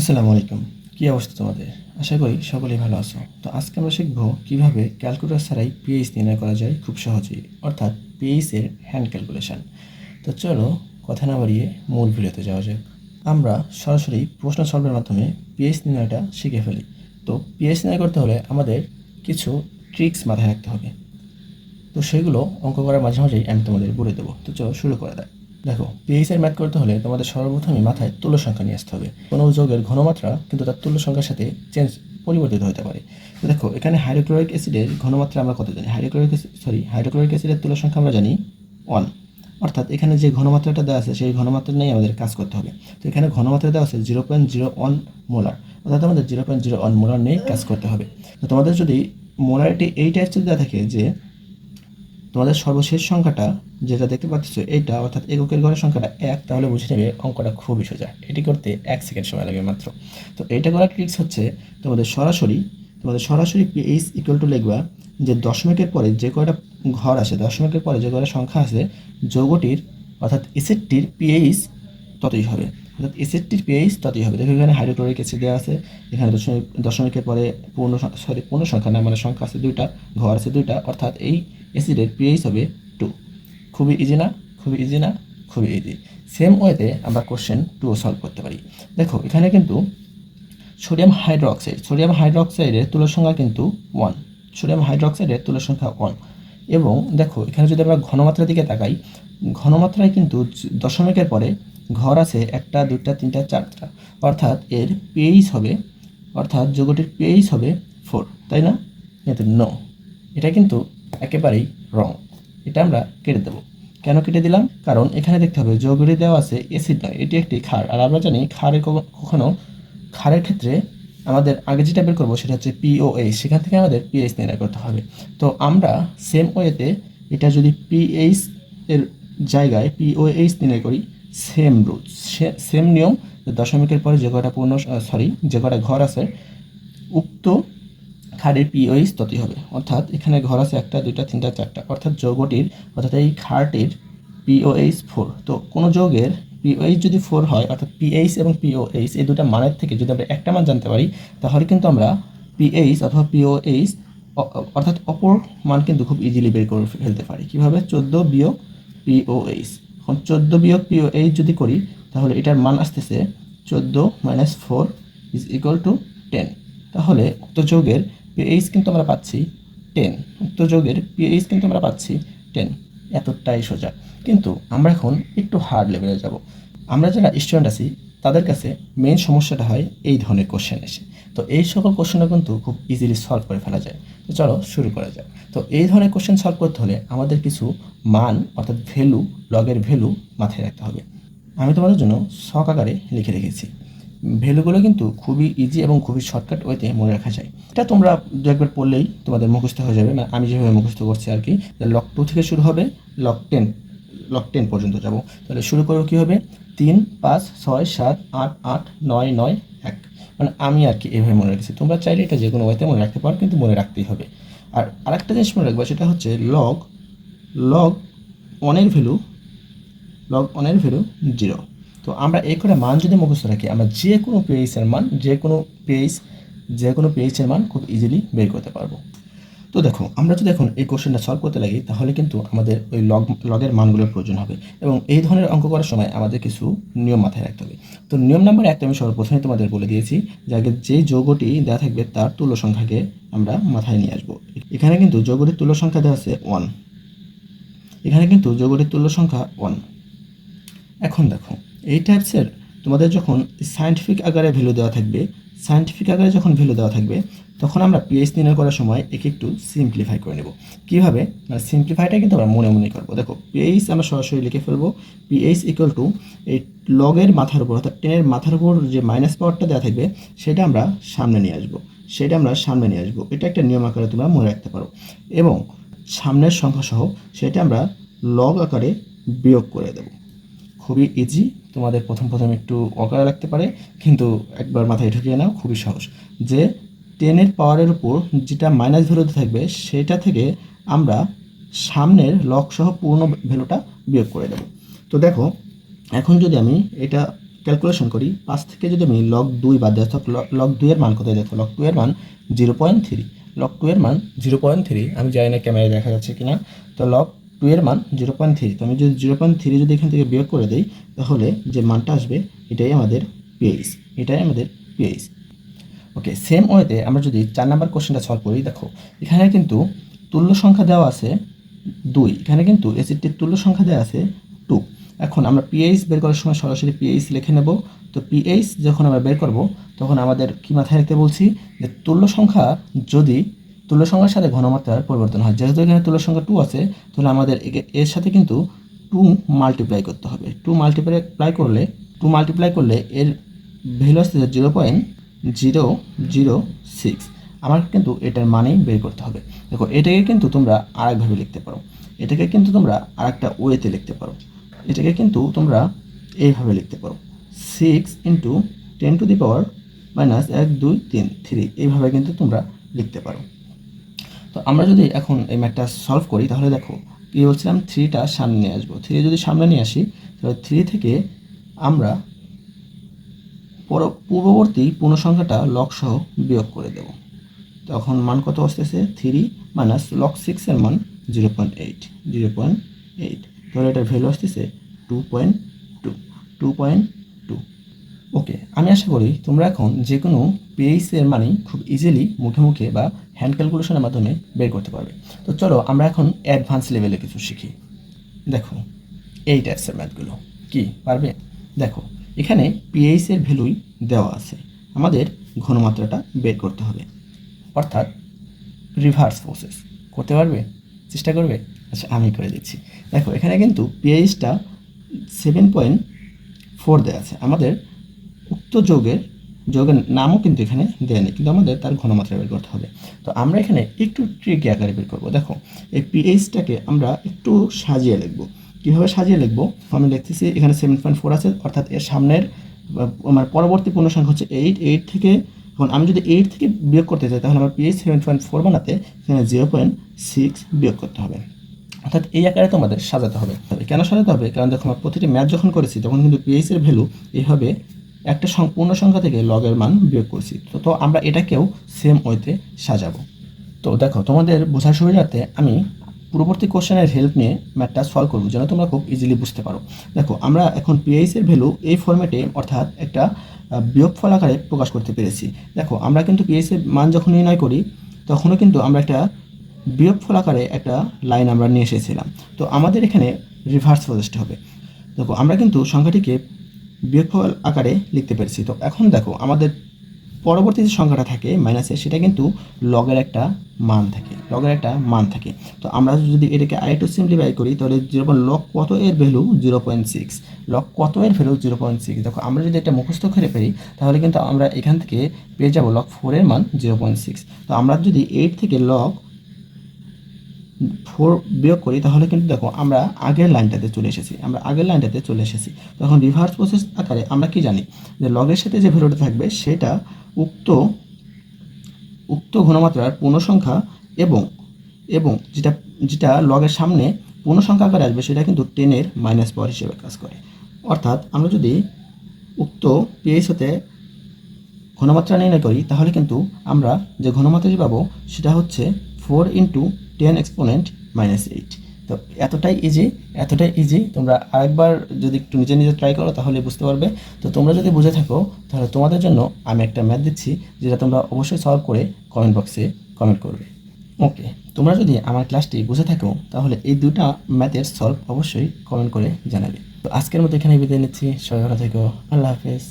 আসসালামু আলাইকুম। কী অবস্থা তোমাদের? আশা করি সকলেই ভালো আছো। তো আজকে আমরা শিখব কীভাবে ক্যালকুলেটর ছাড়াই পিএইচ নির্ণয় করা যায় খুব সহজেই, অর্থাৎ পিএইচের হ্যান্ড ক্যালকুলেশন। তো চলো কথা না বাড়িয়ে মূল ভিডিওতে যাওয়া যাক। আমরা সরাসরি প্রশ্ন সলভের মাধ্যমে পিএইচ নির্ণয়টা শিখে ফেলি। তো পিএইচ নির্ণয় করতে হলে আমাদের কিছু ট্রিক্স মাথায় রাখতে হবে। তো সেগুলো অঙ্ক করার মাঝে মাঝেই আমি তোমাদের বলে দেবো। তো চলো শুরু করা যাক। দেখো, পিএইচের ম্যাথ করতে হলে তোমাদের সর্বপ্রথমে মাথায় তুল্য সংখ্যা নিয়ে আসতে হবে। কোনো যৌগের ঘনমাত্রা কিন্তু তার তুল্য সংখ্যার সাথে পরিবর্তিত হতে পারে। তো দেখো, এখানে হাইড্রোক্লোরিক অ্যাসিডের ঘনমাত্রা আমরা কত জানি? হাইড্রোক্লোরিক অ্যাসিডের তুল্য সংখ্যা আমরা জানি 1। অর্থাৎ এখানে যে ঘনমাত্রাটা দেওয়া আছে সেই ঘনমাত্রা নিয়েই আমাদের কাজ করতে হবে। তো এখানে ঘনমাত্রা দেওয়া আছে 0.01 মোলার, অর্থাৎ আমাদের 0.01 মোলার নিয়েই কাজ করতে হবে। তো তোমাদের যদি মোলারিটি এই টাইপসের দেওয়া থাকে যে তোমাদের সর্বশেষ সংখ্যাটা যেটা দেখতে পাচ্ছ এইটা, অর্থাৎ এককের ঘরের সংখ্যাটা 1, তাহলে বুঝে নেবে অঙ্কটা খুবই সোজা। এটি করতে 1 সেকেন্ড সময় লাগে মাত্র। তো এইটা করার ট্রিক্স হচ্ছে তোমাদের সরাসরি পিএইচ ইকুয়াল টু লিখবা যে দশমিকের পরে যে কয়টা ঘর আসে, দশমিকের পরে যে কয়টা সংখ্যা আছে, যৌগটির অর্থাৎ এসিডটির পিএইচ ততই হবে। অর্থাৎ এসিডটির পিএইচ ততই হবে। দেখো, এখানে হাইড্রোক্লোরিক অ্যাসিড দেওয়া আছে, এখানে দশমিকের পরে পূর্ণ সংখ্যা না, মানে সংখ্যা আছে 2টা, ঘর আছে 2টা, অর্থাৎ এই অ্যাসিডের পিএইচ হবে 2। খুবই ইজি না? খুবই ইজি। সেম ওয়েতে আমরা কোশ্চেন 2 সলভ করতে পারি। দেখো, এখানে কিন্তু সোডিয়াম হাইড্রোক্সাইডের তুল্য সংখ্যা কিন্তু 1। এবং দেখো, এখানে যদি আমরা ঘনমাত্রার দিকে তাকাই, ঘনমাত্রায় কিন্তু দশমিকের পরে ঘর আছে 1টা 2টা 3টা 4টা, অর্থাৎ এর পিএইচ হবে, অর্থাৎ যৌগটির পিএইচ হবে 4, তাই না? কিন্তু নো, এটা কিন্তু একেবারেই রং। এটা আমরা কেটে দেবো। কেন কেটে দিলাম? কারণ এখানে দেখতে হবে যৌগটি দেওয়া আছে অ্যাসিড নয়, এটি একটি ক্ষার। আর আমরা জানি কখনো ক্ষারের ক্ষেত্রে আমাদের আগে যেটা বের করবো সেটা হচ্ছে পিওএইচ, সেখান থেকে আমাদের পিএইচ নির্ণয় করতে হবে। তো আমরা সেম ওয়েতে এটা যদি পিএইচ এর জায়গায় পিওএইচ নির্ণয় করি, সেম রুল, সেম নিয়ম, দশমিকের পরে যে কটা ঘর আছে উক্ত ক্ষারের পিওএইচ ততই হবে। অর্থাৎ এখানে ঘর আছে 1টা 2টা 3টা 4টা, অর্থাৎ যৌগটির অর্থাৎ এই ক্ষারটির পিওএইচ 4। তো কোনো যৌগের পিওএইচ যদি 4 হয়, অর্থাৎ পিএইচ এবং পিওএইচ এই দুটা মানের থেকে যদি আমরা একটা মান জানতে পারি, তাহলে কিন্তু আমরা পিএইচ অথবা পিওএইচ অর্থাৎ অপর মান কিন্তু খুব ইজিলি বের করে ফেলতে পারি। কীভাবে? 14 বিয়োগ পিওএইচ। এখন 14 বিয়োগ পিওএইচ যদি করি, তাহলে এটার মান আসতেছে 14 - 4 = 10। তাহলে উক্ত যৌগের পিএইচ কিন্তু আমরা পাচ্ছি 10। এতটাই সোজা। কিন্তু আমরা এখন একটু হার্ড লেভেলে যাব। আমরা যারা স্টুডেন্ট আছি তাদের কাছে মেইন সমস্যাটা হয় এই ধরনের কোশ্চেন এসে। তো এই সকল কোশ্চেনটা কিন্তু খুব ইজিলি সলভ করে ফেলা যায়। তো চলো শুরু করা যাক। তো এই ধরনের কোশ্চেন সলভ করতে হলে আমাদের কিছু মান, অর্থাৎ ভ্যালু, লগের ভ্যালু মাথায় রাখতে হবে। আমি তোমাদের জন্য ছক আকারে লিখে রেখেছি। ভ্যালুগুলো কিন্তু খুবই ইজি এবং খুবই শর্টকাট ওয়েতে মনে রাখা যায়। এটা তোমরা দু একবার পড়লেই তোমাদের মুখস্থ হয়ে যাবে। মানে আমি যেভাবে মুখস্থ করছি আর কি, লগ 2 থেকে শুরু হবে, লগ 10 পর্যন্ত যাব। তাহলে শুরু করবো কী হবে? 3 5 6 7 8 8 9 9 1। মানে আমি আর কি এভাবে মনে রেখেছি। তোমরা চাইলে এটা যে কোনো ওয়েতে মনে রাখতে পারো, কিন্তু মনে রাখতেই হবে। আর আরেকটা জিনিস মনে রাখবা, সেটা হচ্ছে লগ 1 এর ভ্যালু 0। তো আমরা এই করে মান যদি মুখস্থ রাখি, আমরা যে কোনো পিএইচের মান খুব ইজিলি বের করতে পারবো। তো দেখো, আমরা যদি এখন এই কোশ্চেনটা সলভ করতে লাগি, তাহলে কিন্তু আমাদের ওই লগের মানগুলোর প্রয়োজন হবে। এবং এই ধরনের অঙ্ক করার সময় আমাদের কিছু নিয়ম মাথায় রাখতে হবে। তো নিয়ম নাম্বার 1 আমি সর্বপ্রথমে তোমাদের বলে দিয়েছি যে আগে যেই যৌগটি দেওয়া থাকবে তার তুল্য সংখ্যাকে আমরা মাথায় নিয়ে আসবো। এখানে কিন্তু যৌগটির তুল্য সংখ্যা দেওয়া আছে 1। এখন দেখো, এই টাইপসের তোমাদের যখন সায়েন্টিফিক আকারে ভ্যালু দেওয়া থাকবে, তখন আমরা পিএইচ নির্ণয় করার সময় একে একটু সিম্পলিফাই করে নেব। কীভাবে? মানে সিম্পলিফাইটা কিন্তু আমরা মনে মনে করবো। দেখো, পিএইচ আমরা সরাসরি লিখে ফেলবো। পিএইচ = এই লগের মাথার উপর, অর্থাৎ 10 এর মাথার উপর যে মাইনাস পাওয়ারটা দেওয়া থাকবে সেটা আমরা সামনে নিয়ে আসবো। এটা একটা নিয়ম আকারে তোমরা মনে রাখতে পারো। এবং সামনের সংখ্যা সহ সেটা আমরা লগ আকারে বিয়োগ করে দেবো। খুবই ইজি। তোমাদের প্রথম একটু অকারে লাগতে পারে, কিন্তু একবার মাথায় ঢুকিয়ে নাও, খুবই সহজ। যে 10 এর পাওয়ারের উপর যেটা মাইনাস ভ্যালুতে থাকবে সেটা থেকে আমরা সামনের লগ সহ পূর্ণ ভ্যালুটা বিয়োগ করে দেব। তো দেখো, এখন যদি আমি এটা ক্যালকুলেশন করি, 5 থেকে যদি আমি লগ 2 বাদ দিই, অর্থাৎ লগ 2 এর মান কত? দেখো লগ 2 এর মান 0.3, লগ 2 এর মান 0.3, আমি জানি না ক্যামেরায় দেখা যাচ্ছে কিনা। তো লগ 2 এর মান 0.3, তো আমি যদি 0.3 যদি এখান থেকে বিয়োগ করে দিই, তাহলে যে মানটা আসবে এটাই আমাদের পিএইচ, এটাই আমাদের পিএইচ। ওকে, সেম ওয়েতে আমরা যদি 4 নাম্বার কোশ্চেনটা সলভ করি, দেখো এখানে কিন্তু তুল্য সংখ্যা দেওয়া আছে 2, এখানে কিন্তু অ্যাসিডটির তুল্য সংখ্যা দেওয়া আছে 2। এখন আমরা পিএইচ বের করার সময় সরাসরি পিএইচ লিখে নেব। তো পিএইচ যখন আমরা বের করব, তখন আমাদের কি মাথায় রাখতে বলছি, যে তুল্য সংখ্যা যদি তুল্য সংখ্যার সাথে ঘনমাত্রার পরিবর্তন হয়, যেহেতু এখানে তুল্য সংখ্যা 2 আছে, তাহলে আমাদের এর সাথে কিন্তু 2 মাল্টিপ্লাই করতে হবে। 2 মাল্টিপ্লাই করলে এর ভ্যালু আসছে 0.006। আমার কিন্তু এটার মানেই বের করতে হবে। দেখো এটাকে কিন্তু তোমরা আরেকভাবে লিখতে পারো, এটাকে কিন্তু তোমরা আরেকটা ওয়েতে লিখতে পারো, এটাকে কিন্তু তোমরা এইভাবে লিখতে পারো, 6 into 10 to the power minus 1 2 3 3, এইভাবে কিন্তু তোমরা লিখতে পারো। তো আমরা যদি এখন এই ম্যাথটা সলভ করি, তাহলে দেখো কি বলছিলাম, 3টা সামনে নিয়ে আসবো। 3 যদি সামনে নিয়ে আসি, তাহলে 3 থেকে আমরা পূর্ববর্তী পূর্ণসংখ্যাটা লগ সহ বিয়োগ করে দেব। তখন মান কত আসতেছে, 3 মাইনাস লগ 6 এর মান 0.8, তাহলে এটার ভ্যালু আসতেছে 2.2। ওকে, আমি আশা করি তোমরা এখন যে কোনো পিএইচ এর মানেই খুব ইজিলি মুখে মুখে বা হ্যান্ড ক্যালকুলেশনের মাধ্যমে বের করতে পারবে। তো চলো আমরা এখন অ্যাডভান্স লেভেলে কিছু শিখি। দেখো এই টাইপসের ম্যাথগুলো কি পারবে? দেখো এখানে পিএইচ এর ভ্যালুই দেওয়া আছে, আমাদের ঘনমাত্রাটা বের করতে হবে, অর্থাৎ রিভার্স প্রসেস করতে পারবে? চেষ্টা করবে? আচ্ছা আমি করে দিচ্ছি। দেখো এখানে কিন্তু পিএইচটা 7.4 দেওয়া আছে, আমাদের উক্ত যৌগের নামও কিন্তু এখানে দেওয়া নেই, কিন্তু আমাদের তার ঘনমাত্রা বের করতে হবে। তো আমরা এখানে একটু ট্রিকি আকারে বের করবো। দেখো এই পিএইচটাকে আমরা একটু সাজিয়ে লিখবো। কীভাবে সাজিয়ে লিখবো? আমি লিখতেছি এখানে 7.4 আছে, অর্থাৎ এর সামনের আমার পরবর্তী পূর্ণ সংখ্যা হচ্ছে 8 থেকে, এখন আমি যদি 8 থেকে বিয়োগ করতে চাই, তাহলে আমার পিএইচ 7.4 বানাতে এখানে 0.6 বিয়োগ করতে হবে। অর্থাৎ এই আকারে তোমাদের সাজাতে হবে। কেন সাজাতে হবে? কারণ দেখো আমরা প্রতিটি ম্যাথ যখন করেছি, তখন কিন্তু পিএইচ এর ভ্যালু এইভাবে একটা পূর্ণ সংখ্যা থেকে লগের মান বিয়োগ করছি। তো আমরা এটাকেও সেম ওয়েতে সাজাবো। তো দেখো তোমাদের বোঝার সুবিধার্থে আমি পূর্ববর্তী কোশ্চেনের হেল্প নিয়ে ম্যাথটা সলভ করবো, যেন তোমরা খুব ইজিলি বুঝতে পারো। দেখো আমরা এখন পিএইচ এর ভ্যালু এই ফরম্যাটে, অর্থাৎ একটা বিয়োগফল আকারে প্রকাশ করতে পেরেছি। দেখো আমরা কিন্তু পিএইচ এর মান যখন নির্ণয় করি, তখনও কিন্তু আমরা একটা বিয়োগফল আকারে একটা লাইন আমরা নিয়ে এসেছিলাম। তো আমাদের এখানে রিভার্স প্রসেসটা হবে। দেখো আমরা কিন্তু সংখ্যাটিকে বিয়োগফল আকারে লিখতে পেরেছি। তো এখন দেখো আমাদের পরবর্তী যে সংখ্যাটা থাকে মাইনাসে, সেটা কিন্তু লগের একটা মান থাকে, তো আমরা যদি এটাকে আরেকটু সিম্পলিফাই করি, তাহলে লগ কত এর ভ্যালু 0.6, লগ কত এর ভ্যালু 0.6। দেখো আমরা যদি এটা মুখস্থ করে ফেলি, তাহলে কিন্তু আমরা এখান থেকে পেয়ে যাবো লগ 4 এর মান 0.6। তো আমরা যদি 8 থেকে লগ 4 বিয়োগ করি, তাহলে কিন্তু দেখো আমরা আগের লাইনটাতে চলে এসেছি। তখন রিভার্স প্রসেস আকারে আমরা কি জানি, যে লগের সাথে যে ভ্যালুটা থাকবে সেটা উক্ত ঘনমাত্রার পূর্ণসংখ্যা এবং যেটা লগের সামনে পূর্ণসংখ্যা আকারে আসবে, সেটা কিন্তু 10 এর মাইনাস পাওয়ার হিসেবে কাজ করে। অর্থাৎ আমরা যদি উক্ত পিএইচ হতে ঘনমাত্রা নির্ণয় করি, তাহলে কিন্তু আমরা যে ঘনমাত্রাটি পাবো সেটা হচ্ছে 4 ইন্টু 10 এক্সপোনেন্ট মাইনাস 8। তো এতটাই ইজি। তোমরা আরেকবার যদি একটু নিজে ট্রাই করো, তাহলে বুঝতে পারবে। তো তোমরা যদি বুঝে থাকো, তাহলে তোমাদের জন্য আমি একটা ম্যাথ দিচ্ছি, যেটা তোমরা অবশ্যই সলভ করে কমেন্ট বক্সে কমেন্ট করবে। ওকে, তোমরা যদি আমার ক্লাসটি বুঝে থাকো, তাহলে এই দুটা ম্যাথের সলভ অবশ্যই কমেন্ট করে জানাবে। তো আজকের মতো এখানে বিদায় নিচ্ছি। সবাই ভালো থেকো। আল্লাহ হাফেজ।